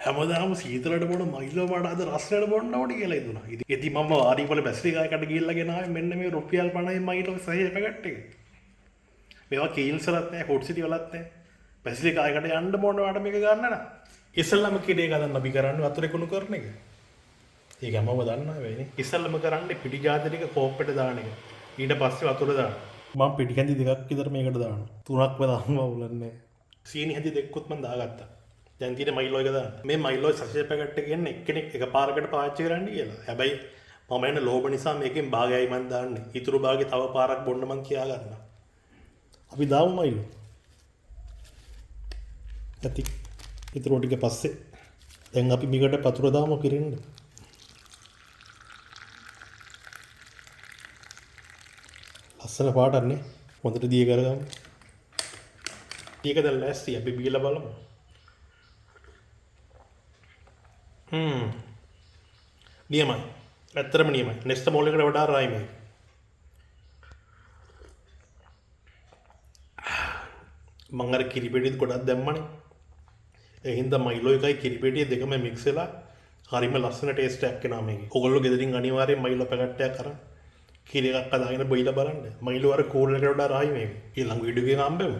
හැමදාම සීතලට බොන මයිලෝ වඩා අද රස්නයට බොන්න ඕනේ කියලා හිතුණා. ඉතින් මම ආරිවල බැස්ලිකායකට ගිහිල්ලා ගෙනාවේ මෙන්න මේ රුපියල් 50 මයිලෝ සහය පැකට් එක. මේවා කීල්ස් වලත් නැහැ, හොට් සිටි වලත් නැහැ. බැස්ලිකායකට යන්න බොන්න වට මේක ගන්න නා. ඉස්සල්ලාම කිඩේ ගන්න අපි කරන්නේ වතුර කුණු කරන එක. ඒක මම දන්නවා වෙන්නේ. ඉස්සල්ලාම කරන්නේ පිටි ජාති ටික කෝප්පෙට දාන එක. ඊට පස්සේ වතුර දාන්න. මම පිටි කැඳි දෙකක් විතර මේකට දානවා. තුනක් වදාම වුලන්නේ. සීනි හැදි දෙකකුත් මම දාගත්තා. දැන් තියෙන මයිලෝ එක දාන්න. මේ මයිලෝ සෂේ පැකට් එක එන්නේ එක්කෙනෙක් එකපාරකට පාවිච්චි කරන්න කියලා. හැබැයි මම එන්න ලෝභ නිසා මේකෙන් භාගයයි මම දාන්නේ. ඊටු භාගේ තව පාරක් බොන්න මං කියා ගන්නවා. අපි දාමු මයිලෝ. ඇති. ඊටු ටික පස්සේ දැන් අපි මේකට පතුර දාමු කිරින්න. ලස්සන පාටන්නේ. හොඳට දිය කරගමු. ටික දැන් ලෑස්ති අපි බීලා බලමු. නියමයි. ඇත්තටම නියමයි. නෙක්ස්ට් මෝල් එකට වඩා රායි මේ. මම අර කිරිපෙටිත් ගොඩක් දැම්මනේ. ඒ හින්දා මයිලෝ එකයි කිරිපෙටිය දෙකම මික්ස් වෙලා හරිම ලස්සන ටේස්ට් එකක් එනවා මේකේ. ඔයගොල්ලෝ ගෙදරින් අනිවාර්යෙන් මයිලෝ පැකට් එකක් අරන් කිරි එකක් අදාගෙන බොයිලා බලන්න. මයිලෝ අර කූල් එකට වඩා රායි මේක. ඊළඟ වීඩියෝ එකේ හම්බෙමු.